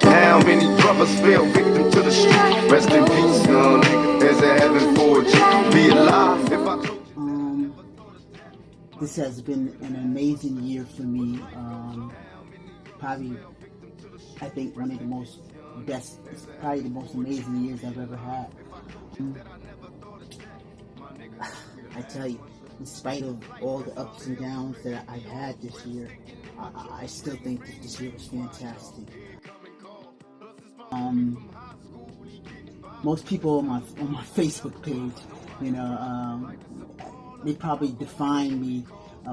How many brothers fell victim to the street? Rest in peace, young nigga. There's a heaven for you. Be alive if I told you. This has been an amazing year for me. Probably, I think one of the it's probably the most amazing years I've ever had. I tell you, in spite of all the ups and downs that I've had this year, I still think that this year was fantastic. Most people on my Facebook page, they probably define me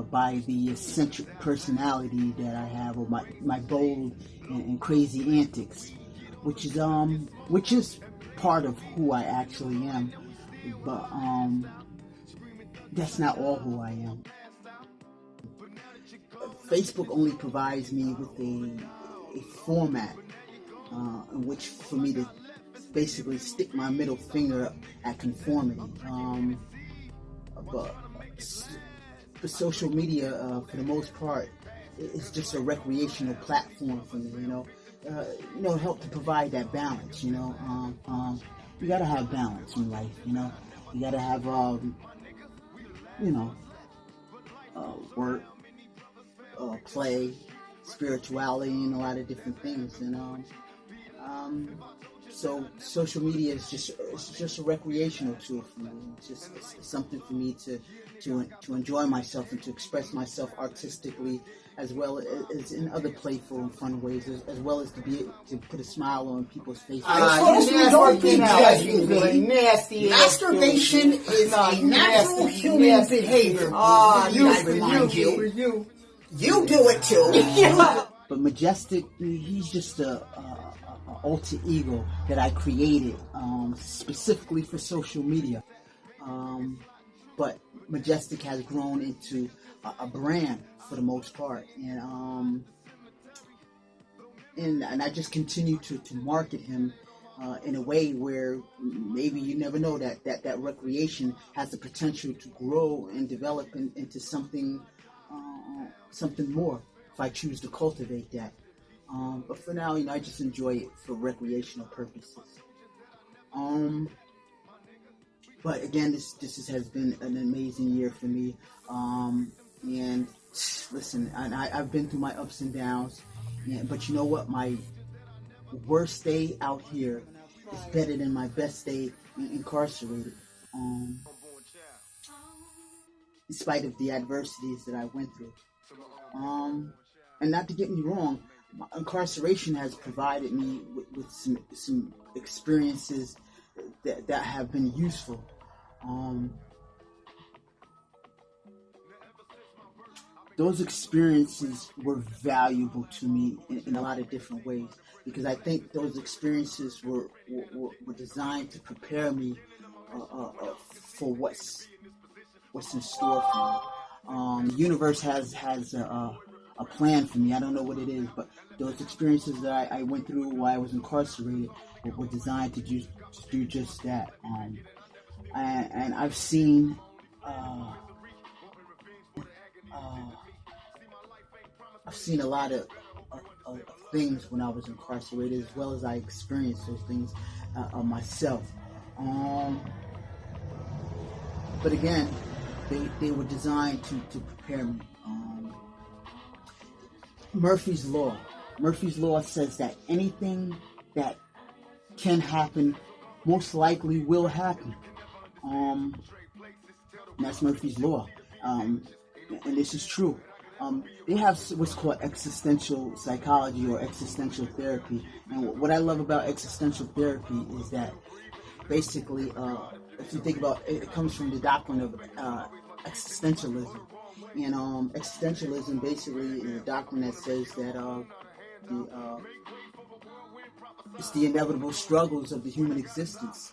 by the eccentric personality that I have, or my bold and crazy antics, which is part of who I actually am. But that's not all who I am. Facebook only provides me with a format in which for me to basically stick my middle finger up at conformity. But social media, for the most part, it's just a recreational platform for me. Help to provide that balance. You gotta have balance in life. You gotta have work, play, spirituality, and a lot of different things. So social media is just a recreational tool for me. It's something for me to enjoy myself and to express myself artistically, as well as in other playful and fun ways, as well as to put a smile on people's faces. Don't be judging, nasty. Masturbation is a natural human behavior. You do it too. But Majestic, he's just a alter ego that I created specifically for social media. But Majestic has grown into a brand for the most part, and I just continue to market him in a way where maybe you never know that recreation has the potential to grow and develop into something more if I choose to cultivate that. But for now, I just enjoy it for recreational purposes. But again, this has been an amazing year for me. And listen, I've been through my ups and downs. But you know what? My worst day out here is better than my best day incarcerated. In spite of the adversities that I went through. And not to get me wrong, my incarceration has provided me with some experiences that have been useful. Those experiences were valuable to me in a lot of different ways, because I think those experiences were designed to prepare me for what's in store for me. The universe has a plan for me. I don't know what it is, but those experiences that I went through while I was incarcerated were designed to do just that. And I've seen a lot of things when I was incarcerated, as well as I experienced those things myself. But again, they were designed to prepare me. Murphy's Law. Murphy's Law says that anything that can happen most likely will happen. And that's Murphy's Law. And this is true. They have what's called existential psychology or existential therapy. And what I love about existential therapy is that basically, if you think about it, it comes from the doctrine of existentialism. And existentialism basically is a doctrine that says that it's the inevitable struggles of the human existence.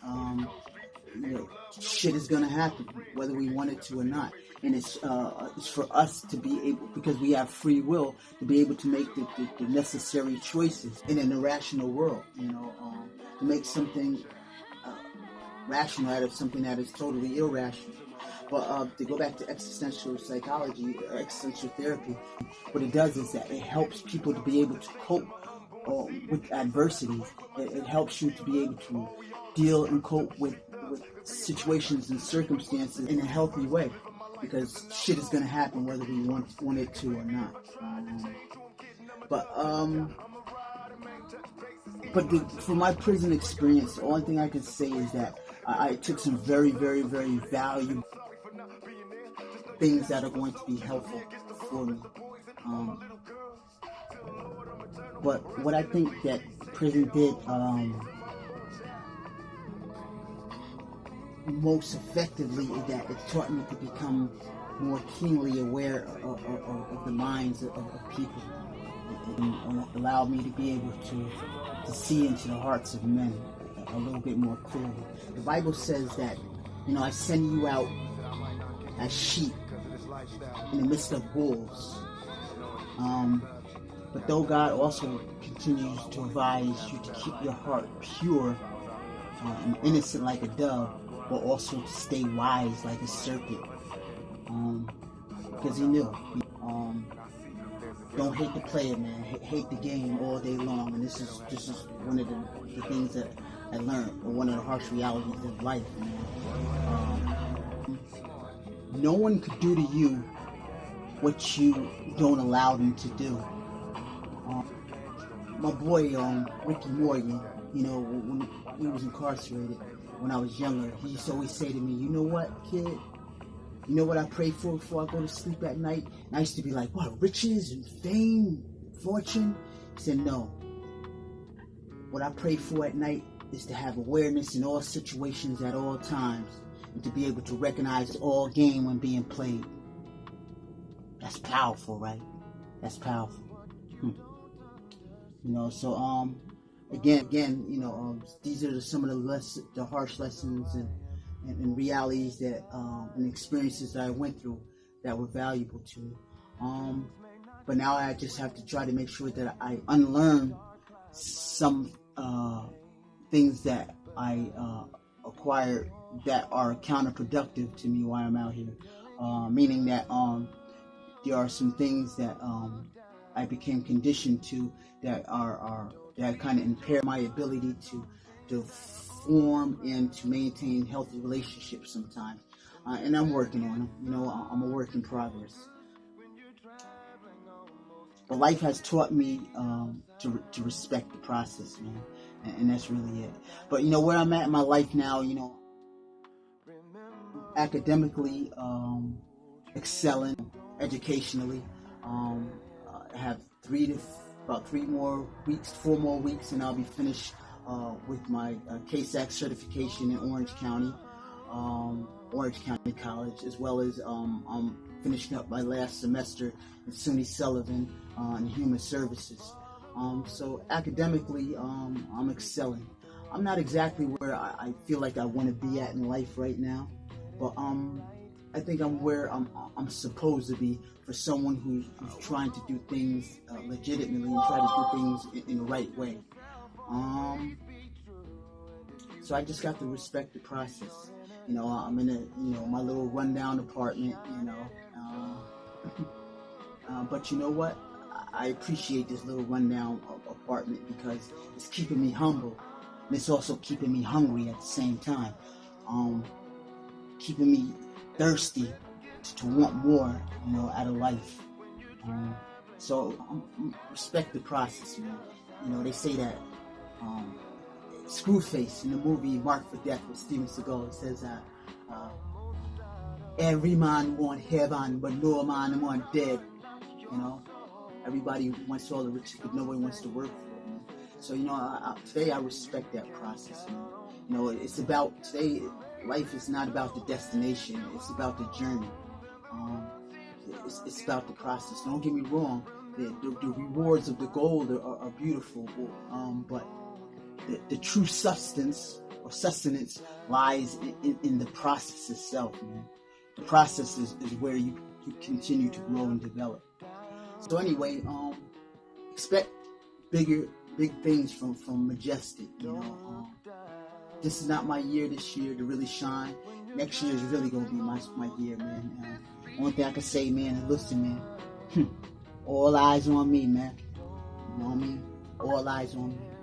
Shit is gonna happen, whether we want it to or not. And it's for us to be able, because we have free will, to be able to make the necessary choices in an irrational world. To make something rational out of something that is totally irrational. But to go back to existential psychology or existential therapy, what it does is that it helps people to be able to cope or with adversity. It helps you to be able to deal and cope with situations and circumstances in a healthy way, because shit is going to happen whether we want it to or not. For my prison experience, the only thing I can say is that I took some very, very, very valuable things that are going to be helpful for me. But what I think that prison did most effectively is that it taught me to become more keenly aware of the minds of people, and allowed me to be able to see into the hearts of men a little bit more clearly. The Bible says that, I send you out as sheep in the midst of wolves. But though God also continues to advise you to keep your heart pure and innocent like a dove, but also to stay wise like a serpent, because He knew. Don't hate the player, man. Hate the game all day long. And this is one of the things that I learned, or one of the harsh realities of life, man. No one could do to you what you don't allow them to do. My boy, Ricky Morgan, when he was incarcerated, when I was younger, he used to always say to me, "You know what, kid? You know what I pray for before I go to sleep at night?" And I used to be like, "What, riches and fame, fortune?" He said, "No. What I pray for at night is to have awareness in all situations at all times, and to be able to recognize all game when being played." That's powerful, right? That's powerful. So again, these are some of the harsh lessons and realities that and experiences that I went through that were valuable to me. But now I just have to try to make sure that I unlearn some things that I acquired that are counterproductive to me while I'm out here. Meaning that there are some things that I became conditioned to that kind of impair my ability to form and to maintain healthy relationships sometimes. And I'm working on them. I'm a work in progress. But life has taught me to respect the process, man. And that's really it. But where I'm at in my life now, academically excelling, educationally. I have 4 more weeks, and I'll be finished with my KSAC certification in Orange County College, as well as I'm finishing up my last semester in SUNY Sullivan in Human Services. So academically, I'm excelling. I'm not exactly where I feel like I want to be at in life right now, but I think I'm where I'm supposed to be for someone who's trying to do things legitimately and try to do things in the right way. So I just got to respect the process. I'm in my little rundown apartment. But you know what? I appreciate this little rundown apartment because it's keeping me humble, and it's also keeping me hungry at the same time. Keeping me thirsty to want more, out of life. So respect the process, man. They say that Screwface in the movie Marked for Death with Steven Seagal says that every man want heaven, but no man want dead. Everybody wants all the riches, but nobody wants to work for it. Man. So today I respect that process. It's about today. Life is not about the destination; it's about the journey. It's about the process. Don't get me wrong; the rewards of the goal are beautiful, but the true substance or sustenance lies in the process itself, man. The process is where you continue to grow and develop. So anyway, expect big things from Majestic. This is not my year this year to really shine. Next year is really gonna be my year, man. Only thing I can say, man, is listen, man. All eyes on me, man. You know what I mean? All eyes on me.